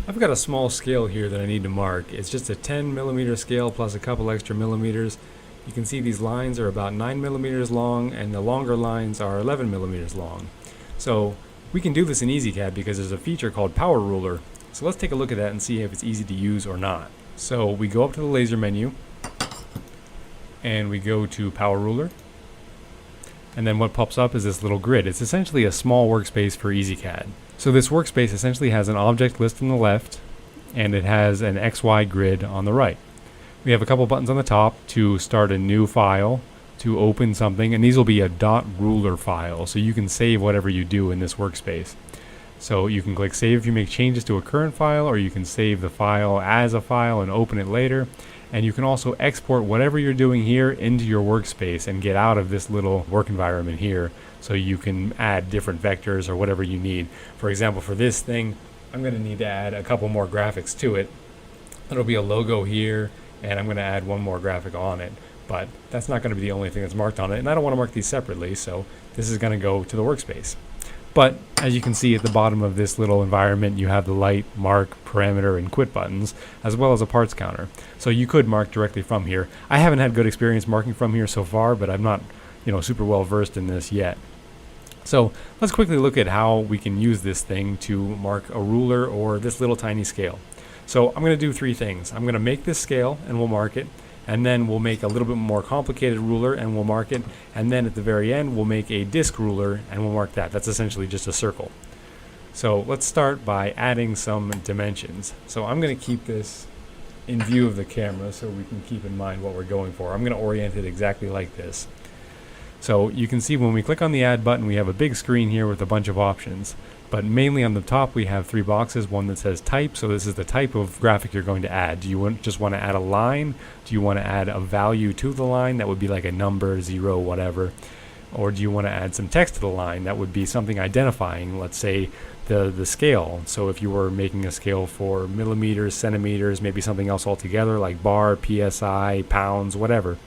I've got a small scale here that I need to mark. It's just a 10 millimeter scale plus a couple extra millimeters. You can see these lines are about 9 millimeters long and the longer lines are 11 millimeters long. So we can do this in EZCAD because there's a feature called PowerRuler. So let's take a look at that and see if it's easy to use or not. So we go up to the laser menu and we go to PowerRuler. And then what pops up is this little grid. It's essentially a small workspace for EZCAD. So this workspace essentially has an object list on the left, and it has an XY grid on the right. We have a couple buttons on the top to start a new file, to open something, and these will be a .ruler file, so you can save whatever you do in this workspace. So you can click save if you make changes to a current file, or you can save the file as a file and open it later. And you can also export whatever you're doing here into your workspace and get out of this little work environment here, so you can add different vectors or whatever you need. For example, for this thing, I'm going to need to add a couple more graphics to it. There'll be a logo here, and I'm going to add one more graphic on it. But that's not going to be the only thing that's marked on it, and I don't want to mark these separately, so this is going to go to the workspace. But as you can see at the bottom of this little environment, you have the light, mark, parameter, and quit buttons, as well as a parts counter. So you could mark directly from here. I haven't had good experience marking from here so far, but I'm not, super well versed in this yet. So let's quickly look at how we can use this thing to mark a ruler or this little tiny scale. So I'm going to do three things. I'm going to make this scale and we'll mark it. And then we'll make a little bit more complicated ruler and we'll mark it. And then at the very end, we'll make a disc ruler and we'll mark that. That's essentially just a circle. So let's start by adding some dimensions. So I'm going to keep this in view of the camera so we can keep in mind what we're going for. I'm going to orient it exactly like this. So you can see when we click on the add button, we have a big screen here with a bunch of options. But mainly on the top, we have three boxes, one that says type. So this is the type of graphic you're going to add. Do you just want to add a line? Do you want to add a value to the line? That would be like a number, 0, whatever. Or do you want to add some text to the line? That would be something identifying, let's say, the scale. So if you were making a scale for millimeters, centimeters, maybe something else altogether, like bar, PSI, pounds, whatever,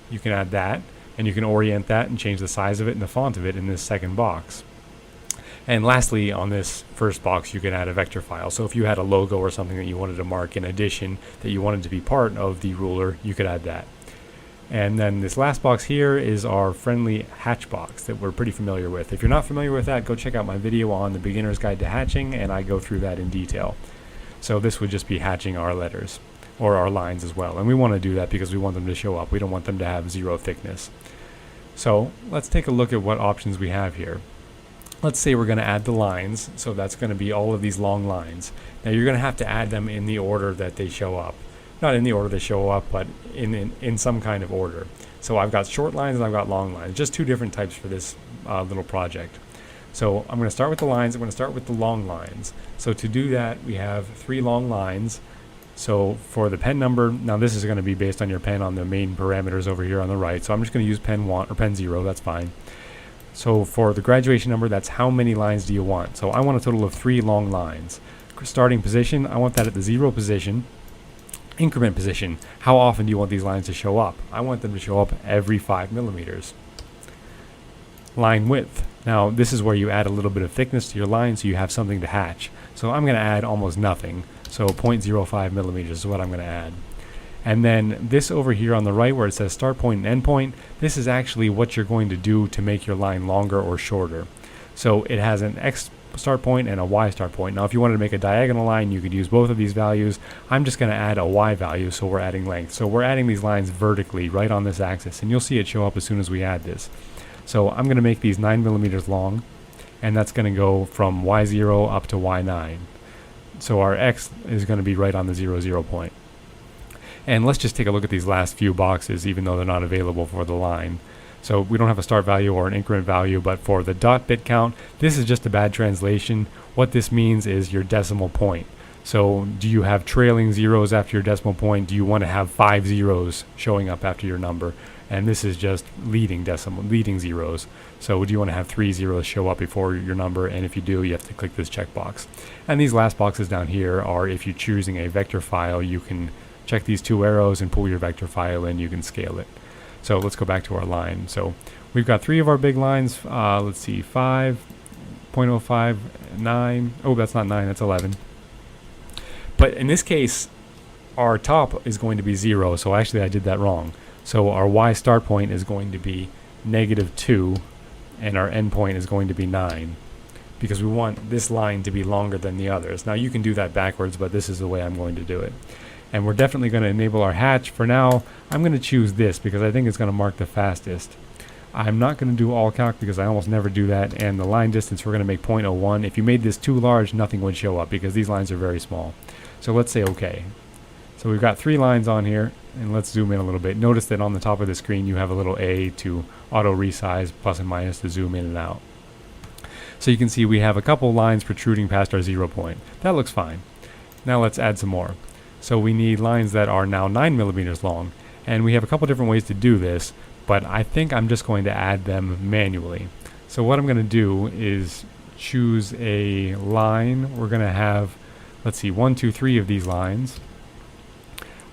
you can add that. And you can orient that and change the size of it and the font of it in this second box. And lastly, on this first box, you can add a vector file. So if you had a logo or something that you wanted to mark in addition that you wanted to be part of the ruler, you could add that. And then this last box here is our friendly hatch box that we're pretty familiar with. If you're not familiar with that, go check out my video on the beginner's guide to hatching, and I go through that in detail. So this would just be hatching our letters or our lines as well. And we want to do that because we want them to show up. We don't want them to have 0 thickness. So let's take a look at what options we have here. Let's say we're going to add the lines, so that's going to be all of these long lines. Now you're going to have to add them in the order that they show up. Not in the order they show up, but in some kind of order. So I've got short lines and I've got long lines, just two different types for this little project. So I'm going to start with the lines, I'm going to start with the long lines. So to do that, we have 3 long lines. So for the pen number, now this is going to be based on your pen on the main parameters over here on the right. So I'm just going to use pen 1 or pen 0, that's fine. So for the graduation number, that's how many lines do you want? So I want a total of 3 long lines. Starting position, I want that at the 0 position. Increment position, how often do you want these lines to show up? I want them to show up every 5 millimeters. Line width, now this is where you add a little bit of thickness to your line so you have something to hatch. So I'm going to add almost nothing. So 0.05 millimeters is what I'm going to add. And then this over here on the right where it says start point and end point, this is actually what you're going to do to make your line longer or shorter. So it has an X start point and a Y start point. Now if you wanted to make a diagonal line, you could use both of these values. I'm just going to add a Y value, so we're adding length. So we're adding these lines vertically right on this axis, and you'll see it show up as soon as we add this. So I'm going to make these 9 millimeters long, and that's going to go from Y0 up to Y9. So our X is going to be right on the 0, 0 point. And let's just take a look at these last few boxes, even though they're not available for the line. So we don't have a start value or an increment value, but for the dot bit count, this is just a bad translation. What this means is your decimal point. So do you have trailing zeros after your decimal point? Do you want to have 5 zeros showing up after your number? And this is just leading zeros. So do you want to have 3 zeros show up before your number? And if you do, you have to click this checkbox. And these last boxes down here are if you're choosing a vector file, you can check these 2 arrows and pull your vector file in, you can scale it. So let's go back to our line. So we've got 3 of our big lines. Let's see, 5, 0.05, 9. Oh, that's not 9, that's 11. But in this case, our top is going to be 0, so actually I did that wrong. So our y start point is going to be -2, and our end point is going to be 9, because we want this line to be longer than the others. Now you can do that backwards, but this is the way I'm going to do it. And we're definitely going to enable our hatch. For now, I'm going to choose this because I think it's going to mark the fastest. I'm not going to do all calc because I almost never do that, and the line distance we're going to make 0.01. If you made this too large, nothing would show up because these lines are very small. So let's say OK. So we've got 3 lines on here, and let's zoom in a little bit. Notice that on the top of the screen you have a little A to auto resize, plus and minus to zoom in and out. So you can see we have a couple lines protruding past our 0 point. That looks fine. Now let's add some more. So we need lines that are now 9 millimeters long, and we have a couple different ways to do this, but I think I'm just going to add them manually. So what I'm going to do is choose a line. We're going to have, let's see, 1, 2, 3 of these lines.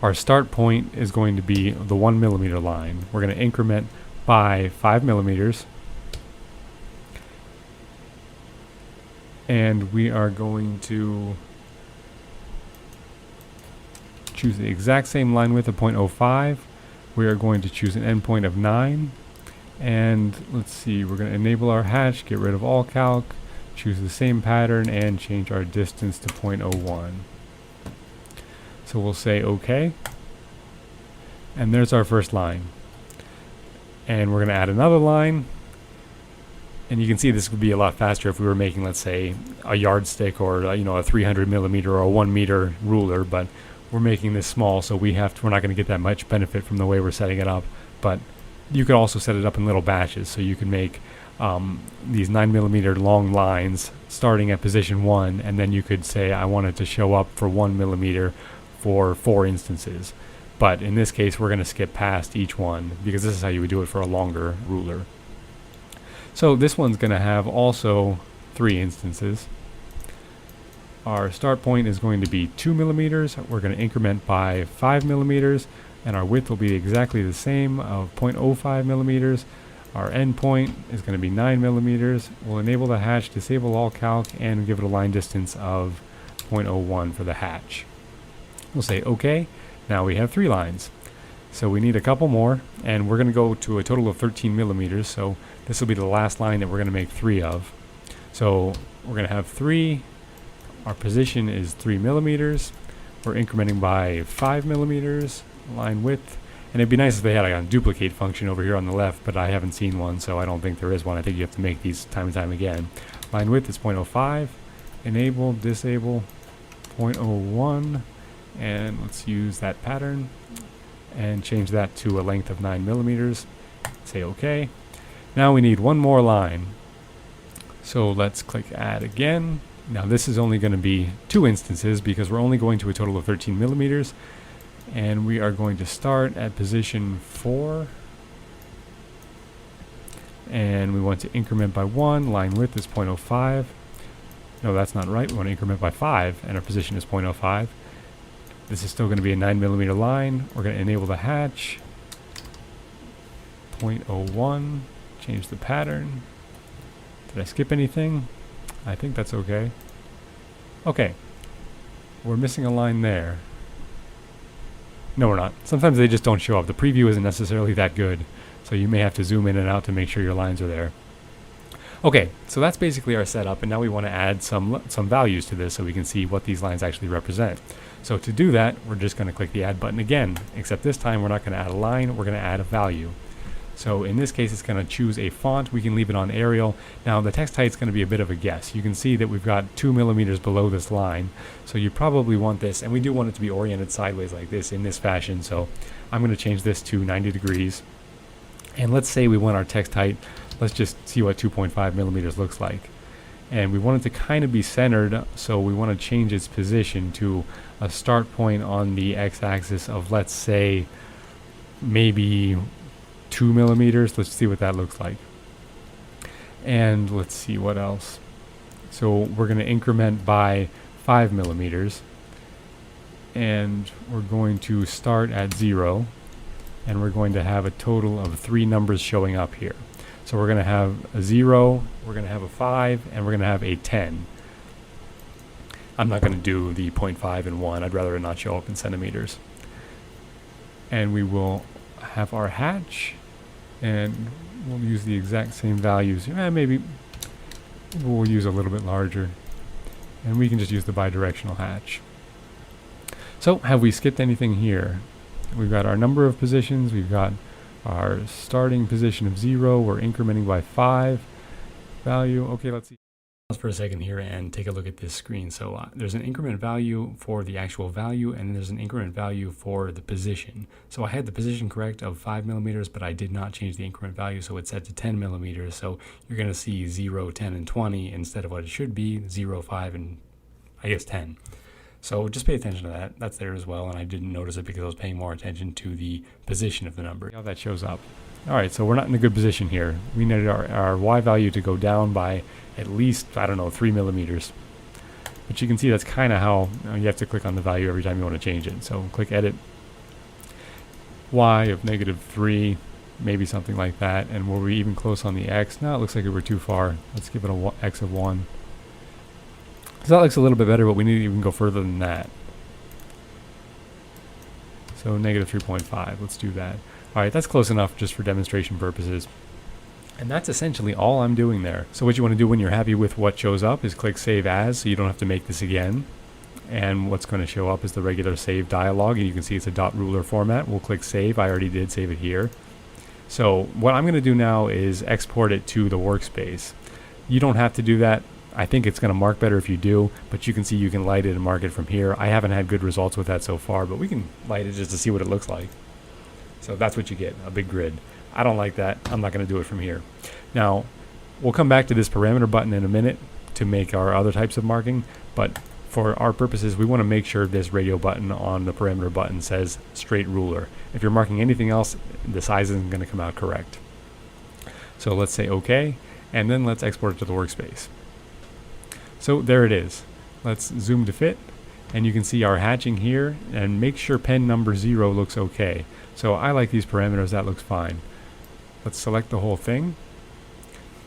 Our start point is going to be the 1 millimeter line. We're going to increment by 5 millimeters. And we are going to choose the exact same line width of 0.05. We are going to choose an endpoint of 9. And let's see, we're going to enable our hatch, get rid of all calc, choose the same pattern, and change our distance to 0.01. So we'll say OK. And there's our first line. And we're going to add another line. And you can see this would be a lot faster if we were making, let's say, a yardstick or a 300 millimeter or a 1 meter ruler, but we're making this small, so we're not going to get that much benefit from the way we're setting it up. But you could also set it up in little batches, so you can make these 9 millimeter long lines starting at position 1, and then you could say I want it to show up for 1 millimeter for 4 instances. But in this case, we're going to skip past each one because this is how you would do it for a longer ruler. So this one's going to have also 3 instances. Our start point is going to be 2 millimeters. We're going to increment by 5 millimeters, and our width will be exactly the same of 0.05 millimeters. Our end point is going to be 9 millimeters. We'll enable the hatch, disable all calc, and give it a line distance of 0.01 for the hatch. We'll say OK. Now we have 3 lines. So we need a couple more, and we're going to go to a total of 13 millimeters. So this will be the last line that we're going to make 3 of. So we're going to have 3. Our position is 3 millimeters. We're incrementing by 5 millimeters, line width. And it'd be nice if they had a duplicate function over here on the left, but I haven't seen one, so I don't think there is one. I think you have to make these time and time again. Line width is 0.05. Enable, disable, 0.01. And let's use that pattern and change that to a length of 9 millimeters. Say OK. Now we need one more line. So let's click add again. Now this is only going to be 2 instances because we're only going to a total of 13 millimeters. And we are going to start at position 4. And we want to increment by 1. Line width is 0.05. No, that's not right. We want to increment by 5, and our position is 0.05. This is still going to be a 9 millimeter line. We're going to enable the hatch. 0.01. Change the pattern. Did I skip anything? I think that's okay. Okay. We're missing a line there. No, we're not. Sometimes they just don't show up. The preview isn't necessarily that good, so you may have to zoom in and out to make sure your lines are there. Okay, so that's basically our setup, and now we want to add some values to this so we can see what these lines actually represent. So to do that, we're just going to click the add button again, except this time we're not going to add a line, we're going to add a value. So in this case, it's going to choose a font. We can leave it on Arial. Now the text height is going to be a bit of a guess. You can see that we've got 2 millimeters below this line, so you probably want this, and we do want it to be oriented sideways like this in this fashion, so I'm going to change this to 90 degrees. And let's say we want our text height. Let's just see what 2.5 millimeters looks like. And we want it to kind of be centered, so we want to change its position to a start point on the x-axis of, let's say, maybe 2 millimeters. Let's see what that looks like. And let's see what else. So we're going to increment by 5 millimeters. And we're going to start at 0. And we're going to have a total of 3 numbers showing up here. So we're going to have a 0, we're going to have a 5, and we're going to have a 10. I'm not going to do the 0.5 and 1. I'd rather it not show up in centimeters. And we will have our hatch, and we'll use the exact same values. Maybe we'll use a little bit larger, and we can just use the bidirectional hatch. So have we skipped anything here? We've got our number of positions, we've got our starting position of 0, we're incrementing by 5 value. Okay, let's see. Pause for a second here and take a look at this screen. So there's an increment value for the actual value, and then there's an increment value for the position. So I had the position correct of 5 millimeters, but I did not change the increment value, so it's set to 10 millimeters. So you're going to see 0, 10, and 20 instead of what it should be, 0, 5, and I guess 10. So just pay attention to that. That's there as well, and I didn't notice it because I was paying more attention to the position of the number. How that shows up. All right, so we're not in a good position here. We needed our Y value to go down by at least, I don't know, 3 millimeters. But you can see that's kind of how you have to click on the value every time you want to change it. So click Edit, Y of -3, maybe something like that. And were we even close on the X? No, it looks like we were too far. Let's give it a X of 1. So that looks a little bit better, but we need to even go further than that. So -3.5, let's do that. All right, that's close enough just for demonstration purposes. And that's essentially all I'm doing there. So what you want to do when you're happy with what shows up is click Save As, so you don't have to make this again. And what's going to show up is the regular save dialog, and you can see it's a .ruler format. We'll click Save. I already did save it here. So what I'm going to do now is export it to the workspace. You don't have to do that. I think it's going to mark better if you do, but you can see you can light it and mark it from here. I haven't had good results with that so far, but we can light it just to see what it looks like. So that's what you get, a big grid. I don't like that. I'm not going to do it from here. Now, we'll come back to this parameter button in a minute to make our other types of marking, but for our purposes, we want to make sure this radio button on the parameter button says straight ruler. If you're marking anything else, the size isn't going to come out correct. So let's say OK, and then let's export it to the workspace. So there it is. Let's zoom to fit, and you can see our hatching here, and make sure pen number 0 looks okay. So I like these parameters, that looks fine. Let's select the whole thing.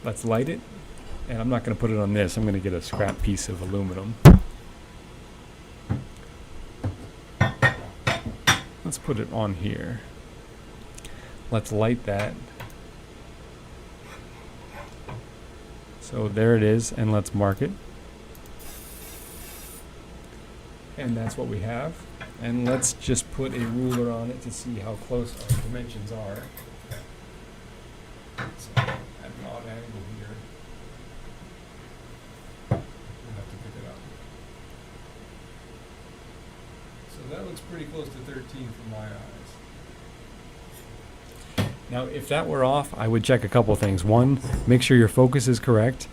Let's light it, and I'm not going to put it on this. I'm going to get a scrap piece of aluminum. Let's put it on here. Let's light that. So there it is, and let's mark it. And that's what we have. And let's just put a ruler on it to see how close our dimensions are. So at an odd angle here. We'll have to pick it up. So that looks pretty close to 13 from my eyes. Now, if that were off, I would check a couple things. 1, make sure your focus is correct.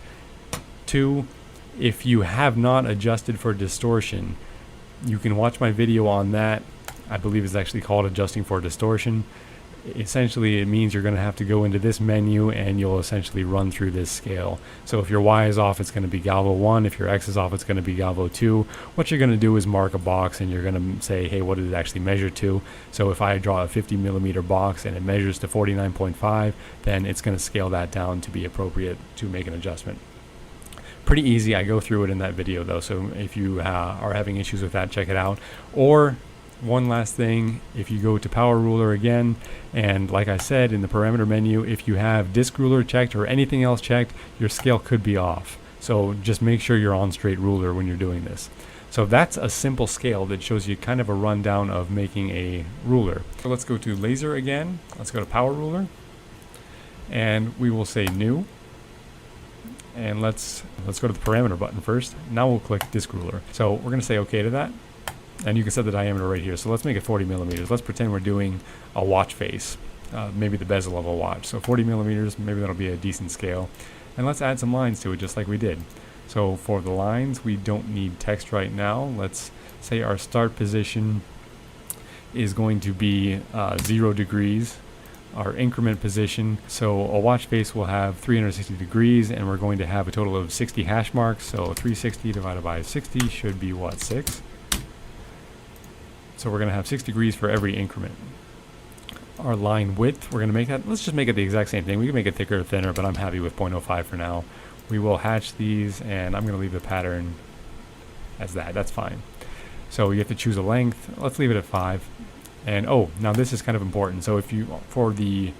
2, if you have not adjusted for distortion, you can watch my video on that. I believe it's actually called Adjusting for Distortion. Essentially, it means you're going to have to go into this menu and you'll essentially run through this scale. So if your Y is off, it's going to be Galvo 1. If your X is off, it's going to be Galvo 2. What you're going to do is mark a box, and you're going to say, hey, what did it actually measure to? So if I draw a 50 millimeter box and it measures to 49.5, then it's going to scale that down to be appropriate to make an adjustment. Pretty easy. I go through it in that video though, so if you are having issues with that, check it out. Or one last thing, if you go to PowerRuler again, and like I said in the parameter menu, if you have disc ruler checked or anything else checked, your scale could be off. So just make sure you're on straight ruler when you're doing this. So that's a simple scale that shows you kind of a rundown of making a ruler. So let's go to laser again. Let's go to PowerRuler, and we will say new. And let's go to the parameter button first. Now we'll click disc ruler. So we're going to say OK to that. And you can set the diameter right here. So let's make it 40 millimeters. Let's pretend we're doing a watch face, maybe the bezel of a watch. So 40 millimeters, maybe that'll be a decent scale. And let's add some lines to it just like we did. So for the lines, we don't need text right now. Let's say our start position is going to be 0 degrees. Our increment position, so a watch face will have 360 degrees, and we're going to have a total of 60 hash marks. So 360 divided by 60 should be what, 6? So we're going to have 6 degrees for every increment. Our line width, we're going to make that, let's just make it the exact same thing. We can make it thicker or thinner, but I'm happy with 0.05 for now. We will hatch these, and I'm going to leave the pattern as that. That's fine. So you have to choose a length. Let's leave it at 5. And now this is kind of important. So if you, for the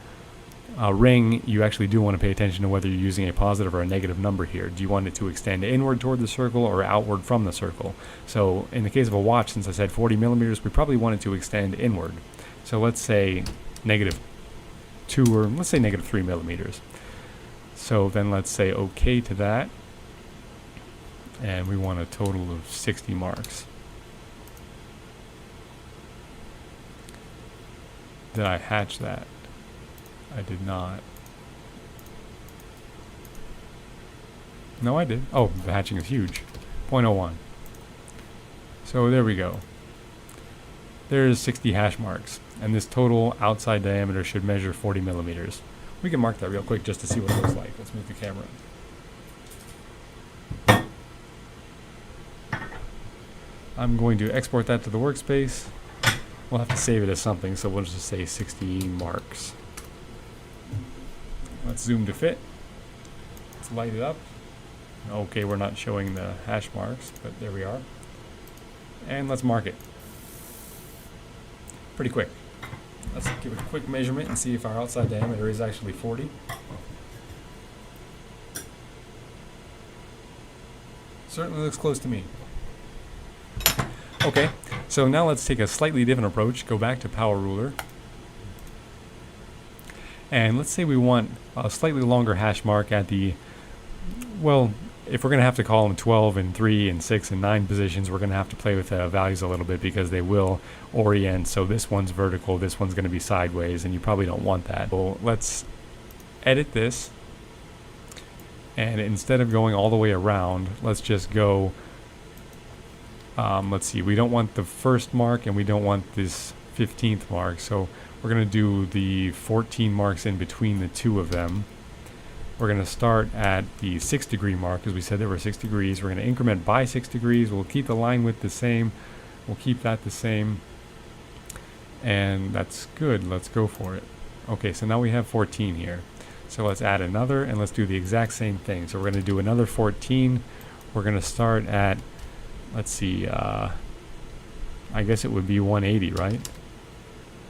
ring, you actually do want to pay attention to whether you're using a positive or a negative number here. Do you want it to extend inward toward the circle or outward from the circle? So in the case of a watch, since I said 40 millimeters, we probably want it to extend inward. So let's say -2, or let's say -3 millimeters. So then let's say OK to that. And we want a total of 60 marks. Did I hatch that? I did not. No, I did. Oh, the hatching is huge. 0.01. So there we go. There's 60 hash marks. And this total outside diameter should measure 40 millimeters. We can mark that real quick just to see what it looks like. Let's move the camera. I'm going to export that to the workspace. We'll have to save it as something, so we'll just say 60 marks. Let's zoom to fit. Let's light it up. Okay, we're not showing the hash marks, but there we are. And let's mark it. Pretty quick. Let's give it a quick measurement and see if our outside diameter is actually 40. Certainly looks close to me. Okay, so now let's take a slightly different approach. Go back to PowerRuler. And let's say we want a slightly longer hash mark at the, well, if we're going to have to call them 12 and 3 and 6 and 9 positions, we're going to have to play with the values a little bit because they will orient. So this one's vertical, this one's going to be sideways, and you probably don't want that. So let's edit this. And instead of going all the way around, let's just go, let's see, we don't want the first mark and we don't want this 15th mark. So we're going to do the 14 marks in between the two of them. We're going to start at the 6 degree mark because we said there were 6 degrees. We're going to increment by 6 degrees. We'll keep the line width the same. We'll keep that the same. And that's good. Let's go for it. Okay, so now we have 14 here. So let's add another and let's do the exact same thing. So we're going to do another 14. We're going to start at, let's see, I guess it would be 180, right?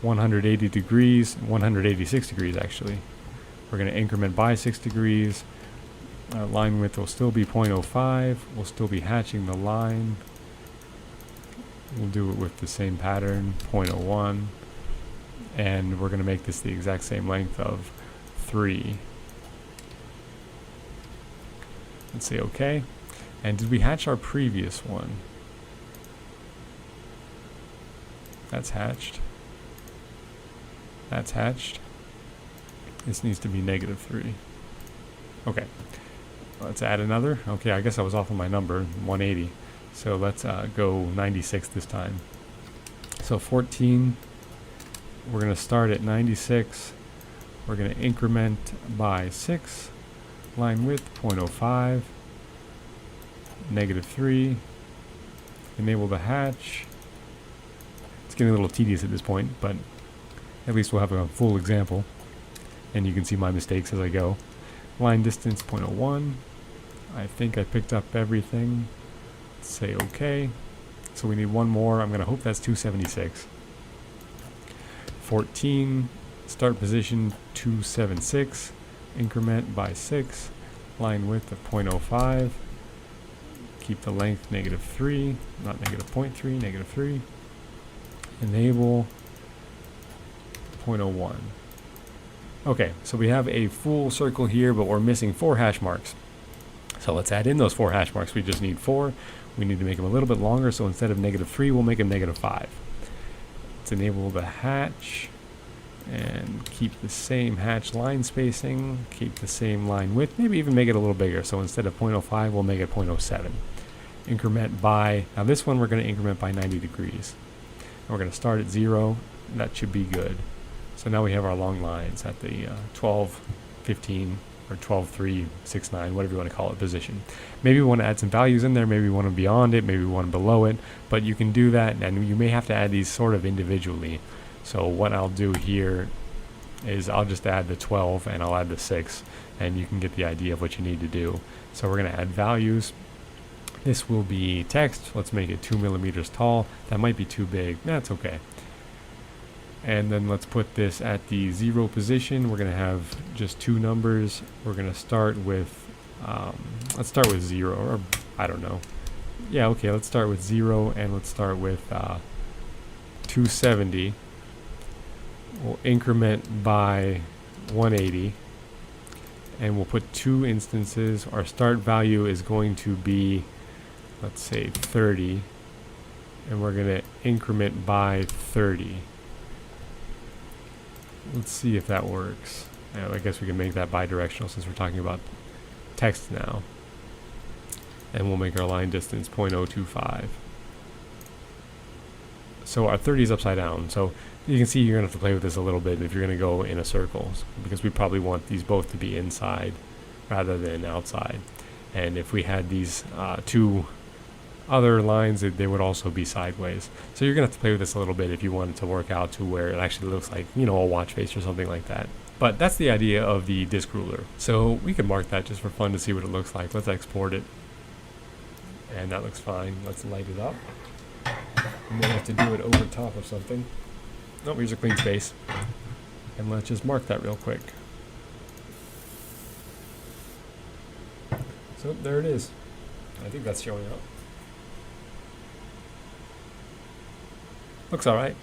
180 degrees, 186 degrees actually. We're going to increment by 6 degrees. Our line width will still be 0.05. We'll still be hatching the line. We'll do it with the same pattern, 0.01. And we're going to make this the exact same length of 3. Let's say OK. And did we hatch our previous one? That's hatched. That's hatched. This needs to be -3. Okay. Let's add another. Okay, I guess I was off on my number, 180. So let's go 96 this time. So 14. We're going to start at 96. We're going to increment by 6. Line width 0.05. -3. Enable the hatch. It's getting a little tedious at this point, but at least we'll have a full example. And you can see my mistakes as I go. Line distance 0.01. I think I picked up everything. Let's say OK. So we need one more. I'm going to hope that's 276. 14. Start position 276. Increment by 6. Line width of 0.05. Keep the length -3. Not -0.3, -3. Enable 0.01. Okay, so we have a full circle here, but we're missing 4 hash marks. So let's add in those 4 hash marks. We just need 4. We need to make them a little bit longer, so instead of -3, we'll make them -5. Let's enable the hatch and keep the same hatch line spacing, keep the same line width, maybe even make it a little bigger. So instead of 0.05, we'll make it 0.07. Increment by, now this one we're going to increment by 90 degrees. And we're going to start at 0. That should be good. So now we have our long lines at the 12, 15, or 12, 3, 6, 9, whatever you want to call it, position. Maybe we want to add some values in there, maybe we want them beyond it, maybe we want them below it, but you can do that, and you may have to add these sort of individually. So what I'll do here is I'll just add the 12 and I'll add the 6, and you can get the idea of what you need to do. So we're going to add values. This will be text. Let's make it 2 millimeters tall. That might be too big. That's okay. And then let's put this at the 0 position. We're going to have just two numbers. We're going to start with, let's start with 0, or I don't know. Yeah, okay, let's start with 0, and let's start with 270. We'll increment by 180, and we'll put 2 instances. Our start value is going to be, let's say 30, and we're going to increment by 30. Let's see if that works. I guess we can make that bidirectional since we're talking about text now. And we'll make our line distance 0.025. So our 30 is upside down. So you can see you're going to have to play with this a little bit if you're going to go in a circle, because we probably want these both to be inside rather than outside. And if we had these two other lines, they would also be sideways. So you're going to have to play with this a little bit if you want it to work out to where it actually looks like, you know, a watch face or something like that. But that's the idea of the disc ruler. So we can mark that just for fun to see what it looks like. Let's export it. And that looks fine. Let's light it up. We may have to do it over top of something. Nope, here's a clean space. And let's just mark that real quick. So there it is. I think that's showing up. Looks alright.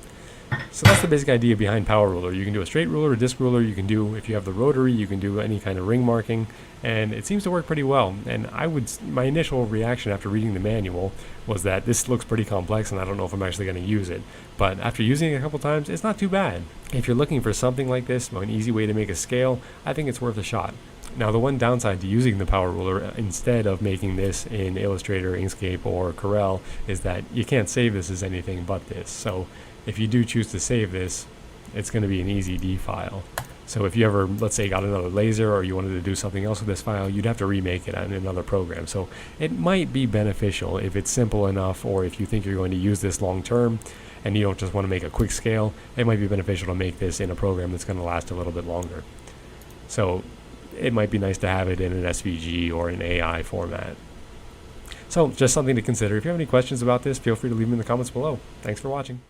So that's the basic idea behind PowerRuler. You can do a straight ruler, a disc ruler. You can do, if you have the rotary, you can do any kind of ring marking, and it seems to work pretty well. And my initial reaction after reading the manual was that this looks pretty complex and I don't know if I'm actually going to use it. But after using it a couple times, it's not too bad. If you're looking for something like this, an easy way to make a scale, I think it's worth a shot. Now, the one downside to using the PowerRuler instead of making this in Illustrator, Inkscape, or Corel is that you can't save this as anything but this. So if you do choose to save this, it's going to be an EZD file. So if you ever, let's say, got another laser or you wanted to do something else with this file, you'd have to remake it in another program. So it might be beneficial if it's simple enough, or if you think you're going to use this long term and you don't just want to make a quick scale, it might be beneficial to make this in a program that's going to last a little bit longer. So it might be nice to have it in an SVG or an AI format. So just something to consider. If you have any questions about this, feel free to leave them in the comments below. Thanks for watching.